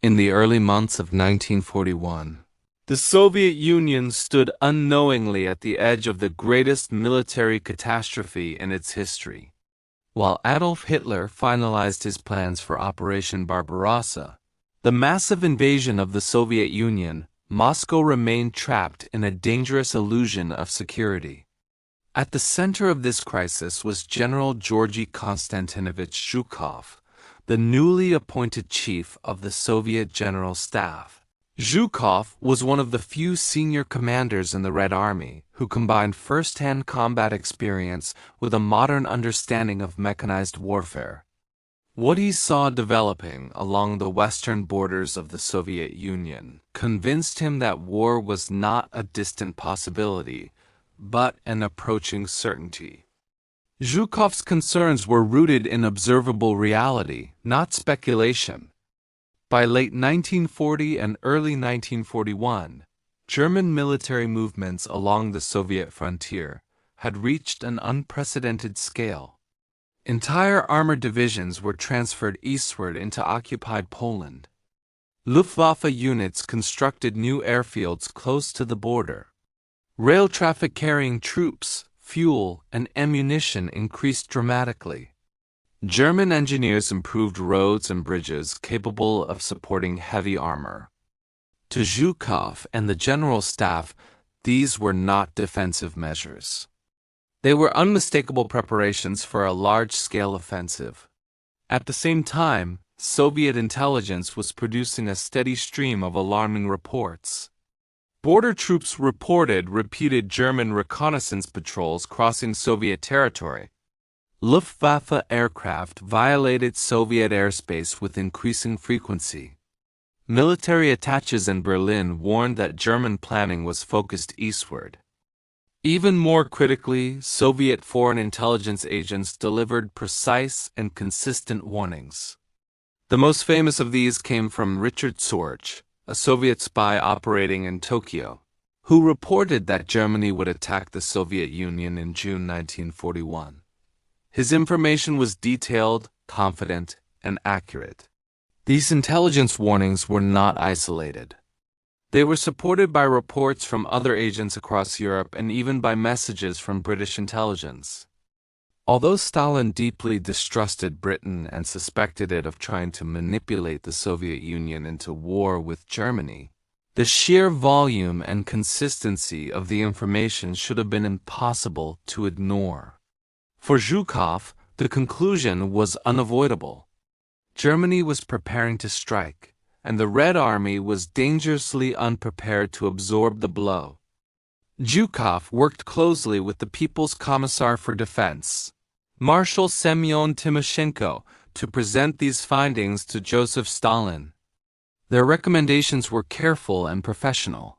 In the early months of 1941, the Soviet Union stood unknowingly at the edge of the greatest military catastrophe in its history. While Adolf Hitler finalized his plans for Operation Barbarossa, the massive invasion of the Soviet Union, Moscow remained trapped in a dangerous illusion of security. At the center of this crisis was General Georgy Konstantinovich Zhukov, the newly appointed chief of the Soviet General Staff. Zhukov was one of the few senior commanders in the Red Army who combined first-hand combat experience with a modern understanding of mechanized warfare. What he saw developing along the western borders of the Soviet Union convinced him that war was not a distant possibility, but an approaching certainty. Zhukov's concerns were rooted in observable reality, not speculation. By late 1940 and early 1941, German military movements along the Soviet frontier had reached an unprecedented scale. Entire armored divisions were transferred eastward into occupied Poland. Luftwaffe units constructed new airfields close to the border. Rail traffic carrying troops, fuel, and ammunition increased dramatically. German engineers improved roads and bridges capable of supporting heavy armor. To Zhukov and the General Staff, these were not defensive measures. They were unmistakable preparations for a large-scale offensive. At the same time, Soviet intelligence was producing a steady stream of alarming reports. Border troops reported repeated German reconnaissance patrols crossing Soviet territory. Luftwaffe aircraft violated Soviet airspace with increasing frequency. Military attaches in Berlin warned that German planning was focused eastward. Even more critically, Soviet foreign intelligence agents delivered precise and consistent warnings. The most famous of these came from Richard Sorge, a Soviet spy operating in Tokyo, who reported that Germany would attack the Soviet Union in June 1941. His information was detailed, confident, and accurate. These intelligence warnings were not isolated. They were supported by reports from other agents across Europe and even by messages from British intelligence. Although Stalin deeply distrusted Britain and suspected it of trying to manipulate the Soviet Union into war with Germany, the sheer volume and consistency of the information should have been impossible to ignore. For Zhukov, the conclusion was unavoidable. Germany was preparing to strike, and the Red Army was dangerously unprepared to absorb the blow. Zhukov worked closely with the People's Commissar for Defense, Marshal Semyon Timoshenko, to present these findings to Joseph Stalin. Their recommendations were careful and professional.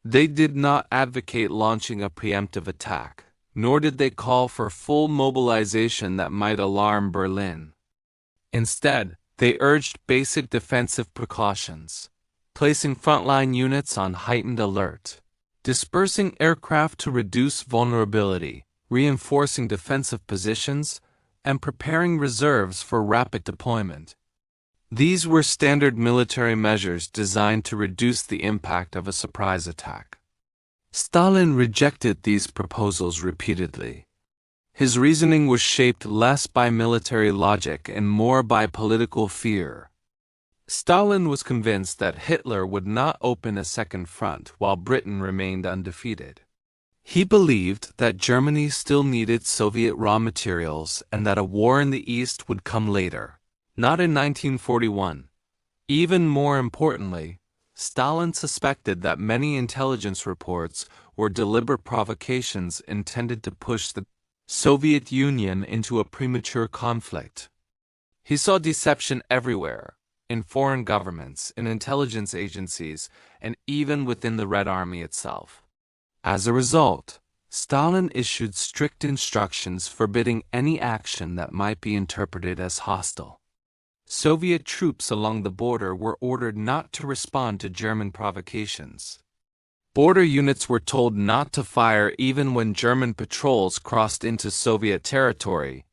They did not advocate launching a preemptive attack, nor did they call for full mobilization that might alarm Berlin. Instead, they urged basic defensive precautions, placing frontline units on heightened alert, dispersing aircraft to reduce vulnerability, reinforcing defensive positions, and preparing reserves for rapid deployment. These were standard military measures designed to reduce the impact of a surprise attack. Stalin rejected these proposals repeatedly. His reasoning was shaped less by military logic and more by political fear. Stalin was convinced that Hitler would not open a second front while Britain remained undefeated. He believed that Germany still needed Soviet raw materials and that a war in the East would come later, not in 1941. Even more importantly, Stalin suspected that many intelligence reports were deliberate provocations intended to push the Soviet Union into a premature conflict. He saw deception everywhere, in foreign governments, in intelligence agencies, and even within the Red Army itself. As a result, Stalin issued strict instructions forbidding any action that might be interpreted as hostile. Soviet troops along the border were ordered not to respond to German provocations. Border units were told not to fire even when German patrols crossed into Soviet territory.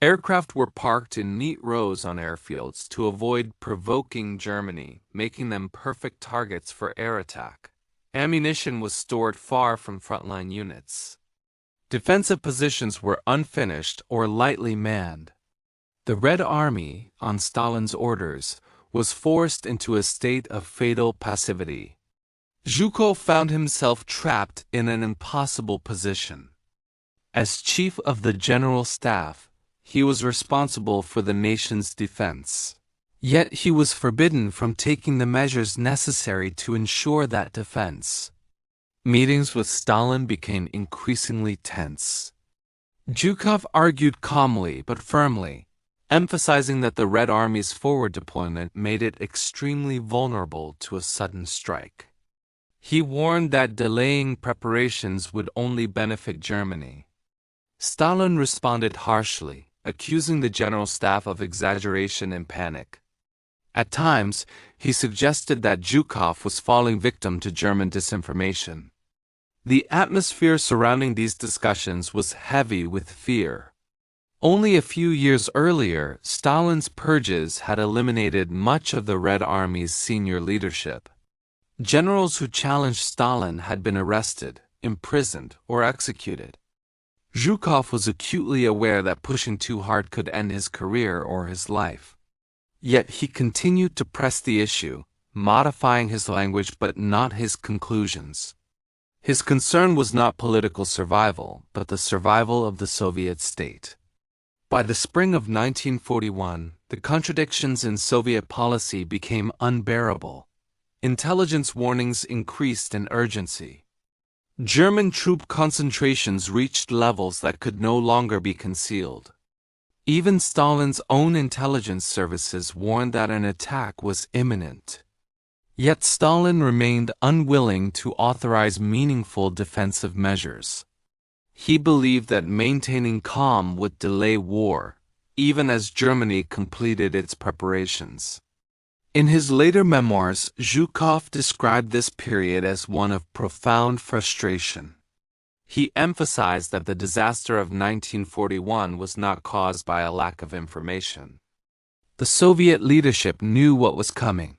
Aircraft were parked in neat rows on airfields to avoid provoking Germany, making them perfect targets for air attack. Ammunition was stored far from frontline units. Defensive positions were unfinished or lightly manned. The Red Army, on Stalin's orders, was forced into a state of fatal passivity. Zhukov found himself trapped in an impossible position. As chief of the General Staff, he was responsible for the nation's defense. Yet he was forbidden from taking the measures necessary to ensure that defense. Meetings with Stalin became increasingly tense. Zhukov argued calmly but firmly, emphasizing that the Red Army's forward deployment made it extremely vulnerable to a sudden strike. He warned that delaying preparations would only benefit Germany. Stalin responded harshly, accusing the General Staff of exaggeration and panic. At times, he suggested that Zhukov was falling victim to German disinformation. The atmosphere surrounding these discussions was heavy with fear. Only a few years earlier, Stalin's purges had eliminated much of the Red Army's senior leadership. Generals who challenged Stalin had been arrested, imprisoned, or executed. Zhukov was acutely aware that pushing too hard could end his career or his life. Yet he continued to press the issue, modifying his language but not his conclusions. His concern was not political survival, but the survival of the Soviet state. By the spring of 1941, the contradictions in Soviet policy became unbearable. Intelligence warnings increased in urgency. German troop concentrations reached levels that could no longer be concealed. Even Stalin's own intelligence services warned that an attack was imminent. Yet Stalin remained unwilling to authorize meaningful defensive measures. He believed that maintaining calm would delay war, even as Germany completed its preparations. In his later memoirs, Zhukov described this period as one of profound frustration. He emphasized that the disaster of 1941 was not caused by a lack of information. The Soviet leadership knew what was coming.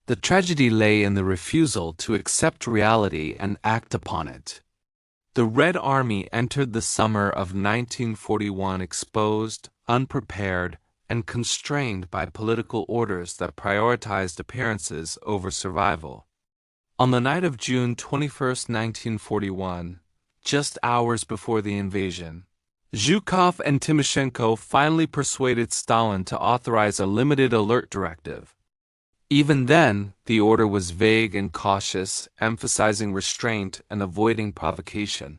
The tragedy lay in the refusal to accept reality and act upon it. The Red Army entered the summer of 1941 exposed, unprepared, and constrained by political orders that prioritized appearances over survival. On the night of June 21, 1941, just hours before the invasion, Zhukov and Timoshenko finally persuaded Stalin to authorize a limited alert directive. Even then, the order was vague and cautious, emphasizing restraint and avoiding provocation.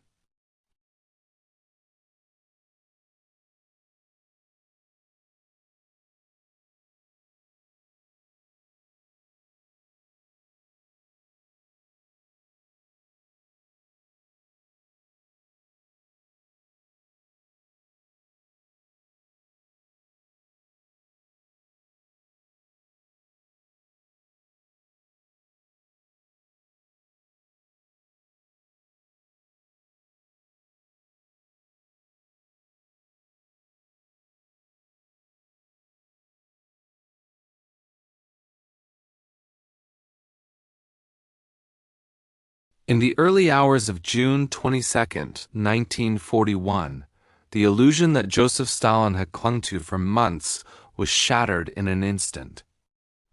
In the early hours of June 22, 1941, the illusion that Joseph Stalin had clung to for months was shattered in an instant.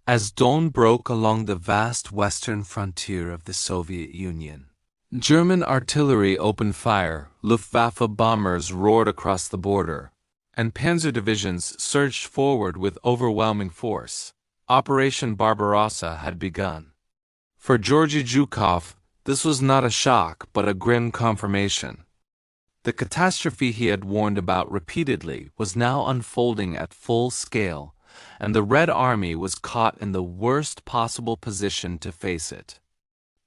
As dawn broke along the vast western frontier of the Soviet Union, German artillery opened fire, Luftwaffe bombers roared across the border, and panzer divisions surged forward with overwhelming force. Operation Barbarossa had begun. For Georgy Zhukov, this was not a shock, but a grim confirmation. The catastrophe he had warned about repeatedly was now unfolding at full scale, and the Red Army was caught in the worst possible position to face it.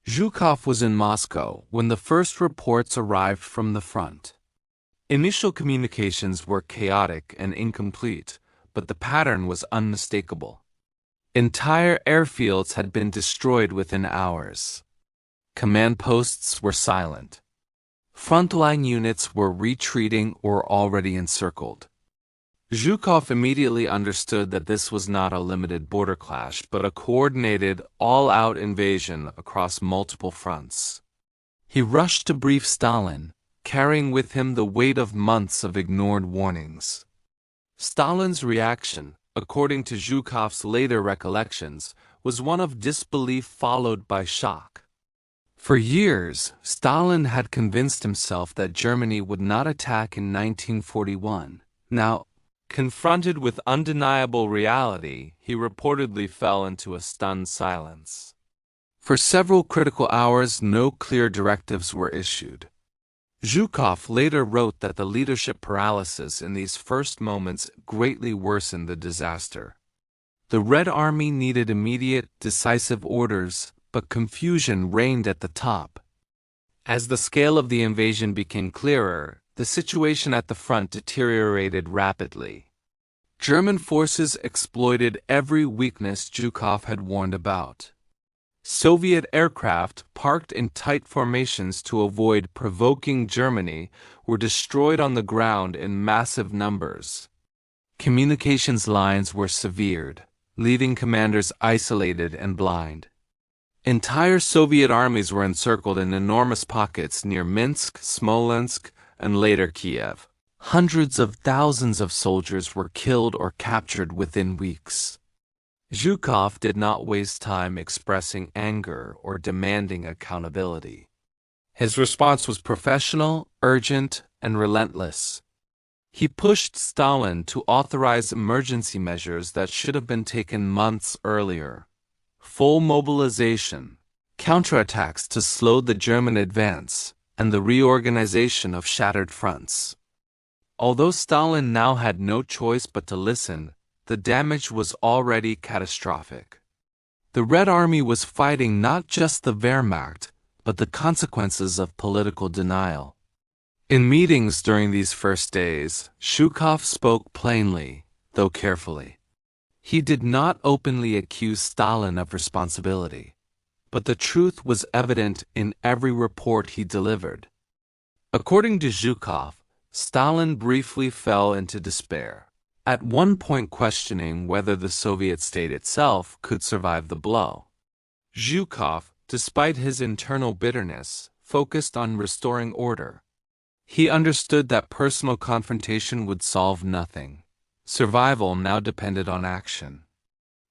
Zhukov was in Moscow when the first reports arrived from the front. Initial communications were chaotic and incomplete, but the pattern was unmistakable. Entire airfields had been destroyed within hours. Command posts were silent. Frontline units were retreating or already encircled. Zhukov immediately understood that this was not a limited border clash but a coordinated, all-out invasion across multiple fronts. He rushed to brief Stalin, carrying with him the weight of months of ignored warnings. Stalin's reaction, according to Zhukov's later recollections, was one of disbelief followed by shock. For years, Stalin had convinced himself that Germany would not attack in 1941. Now, confronted with undeniable reality, he reportedly fell into a stunned silence. For several critical hours, no clear directives were issued. Zhukov later wrote that the leadership paralysis in these first moments greatly worsened the disaster. The Red Army needed immediate, decisive orders, but confusion reigned at the top. As the scale of the invasion became clearer, the situation at the front deteriorated rapidly. German forces exploited every weakness Zhukov had warned about. Soviet aircraft, parked in tight formations to avoid provoking Germany, were destroyed on the ground in massive numbers. Communications lines were severed, leaving commanders isolated and blind. Entire Soviet armies were encircled in enormous pockets near Minsk, Smolensk, and later Kiev. Hundreds of thousands of soldiers were killed or captured within weeks. Zhukov did not waste time expressing anger or demanding accountability. His response was professional, urgent, and relentless. He pushed Stalin to authorize emergency measures that should have been taken months earlier. Full mobilization, counterattacks to slow the German advance, and the reorganization of shattered fronts. Although Stalin now had no choice but to listen, the damage was already catastrophic. The Red Army was fighting not just the Wehrmacht, but the consequences of political denial. In meetings during these first days, Zhukov spoke plainly, though carefully. He did not openly accuse Stalin of responsibility, but the truth was evident in every report he delivered. According to Zhukov, Stalin briefly fell into despair, at one point questioning whether the Soviet state itself could survive the blow. Zhukov, despite his internal bitterness, focused on restoring order. He understood that personal confrontation would solve nothing. Survival now depended on action.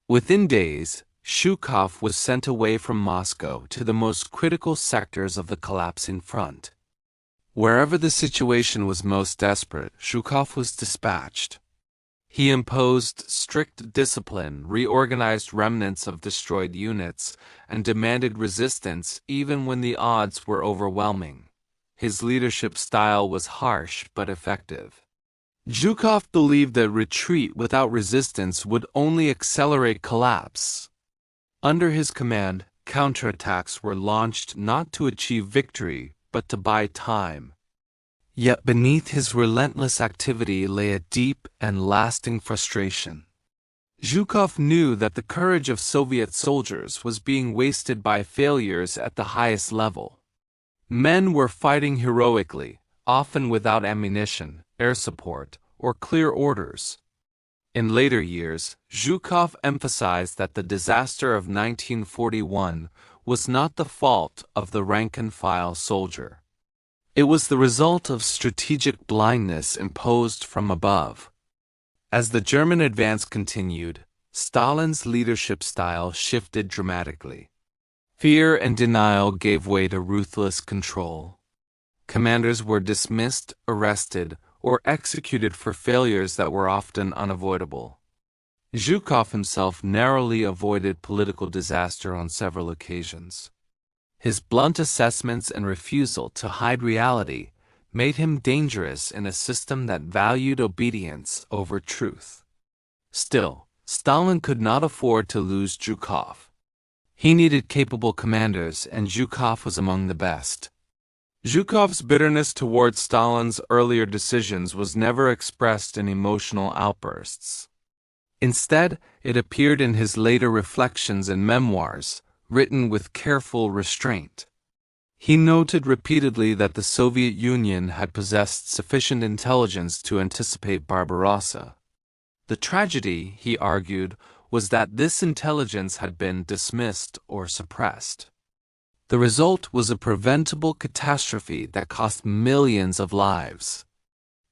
Within days, Zhukov was sent away from Moscow to the most critical sectors of the collapsing front. Wherever the situation was most desperate, Zhukov was dispatched. He imposed strict discipline, reorganized remnants of destroyed units, and demanded resistance even when the odds were overwhelming. His leadership style was harsh but effective. Zhukov believed that retreat without resistance would only accelerate collapse. Under his command, counterattacks were launched not to achieve victory, but to buy time. Yet beneath his relentless activity lay a deep and lasting frustration. Zhukov knew that the courage of Soviet soldiers was being wasted by failures at the highest level. Men were fighting heroically, often without ammunition, air support, or clear orders. In later years, Zhukov emphasized that the disaster of 1941 was not the fault of the rank-and-file soldier. It was the result of strategic blindness imposed from above. As the German advance continued, Stalin's leadership style shifted dramatically. Fear and denial gave way to ruthless control. Commanders were dismissed, arrested, or executed for failures that were often unavoidable. Zhukov himself narrowly avoided political disaster on several occasions. His blunt assessments and refusal to hide reality made him dangerous in a system that valued obedience over truth. Still, Stalin could not afford to lose Zhukov. He needed capable commanders, and Zhukov was among the best. Zhukov's bitterness towards Stalin's earlier decisions was never expressed in emotional outbursts. Instead, it appeared in his later reflections and memoirs, written with careful restraint. He noted repeatedly that the Soviet Union had possessed sufficient intelligence to anticipate Barbarossa, The tragedy, he argued, was that this intelligence had been dismissed or suppressed. The result was a preventable catastrophe that cost millions of lives.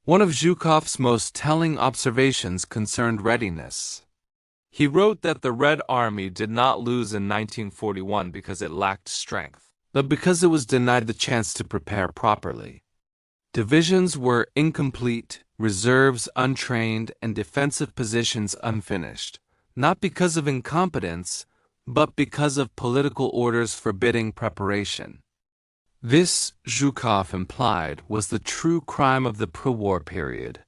One of Zhukov's most telling observations concerned readiness. He wrote that the Red Army did not lose in 1941 because it lacked strength, but because it was denied the chance to prepare properly. Divisions were incomplete, reserves untrained, and defensive positions unfinished, not because of incompetence, but because of political orders forbidding preparation. This, Zhukov implied, was the true crime of the pre-war period.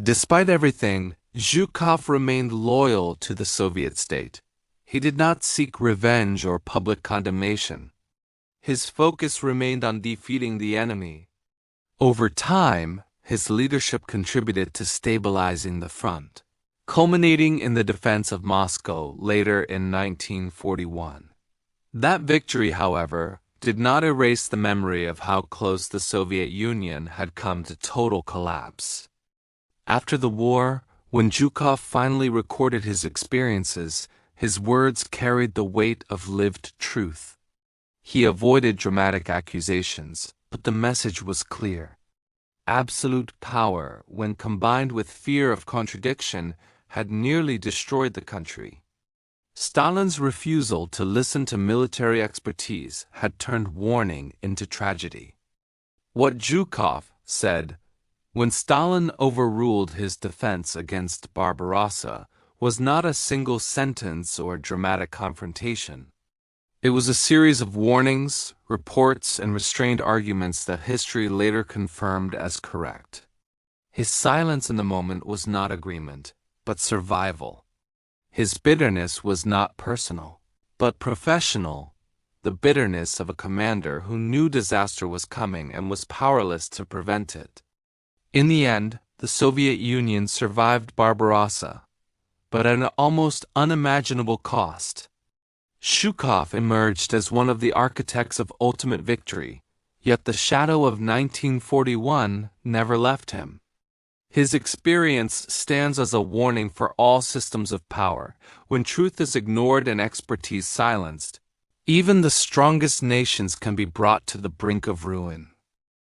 Despite everything, Zhukov remained loyal to the Soviet state. He did not seek revenge or public condemnation. His focus remained on defeating the enemy. Over time, his leadership contributed to stabilizing the front, culminating in the defense of Moscow later in 1941. That victory, however, did not erase the memory of how close the Soviet Union had come to total collapse. After the war, when Zhukov finally recorded his experiences, his words carried the weight of lived truth. He avoided dramatic accusations, but the message was clear. Absolute power, when combined with fear of contradiction, had nearly destroyed the country. Stalin's refusal to listen to military expertise had turned warning into tragedy. What Zhukov said, when Stalin overruled his defense against Barbarossa, was not a single sentence or dramatic confrontation. It was a series of warnings, reports, and restrained arguments that history later confirmed as correct. His silence in the moment was not agreement, but survival. His bitterness was not personal, but professional, the bitterness of a commander who knew disaster was coming and was powerless to prevent it. In the end, the Soviet Union survived Barbarossa, but at an almost unimaginable cost. Zhukov emerged as one of the architects of ultimate victory, yet the shadow of 1941 never left him. His experience stands as a warning for all systems of power. When truth is ignored and expertise silenced, even the strongest nations can be brought to the brink of ruin.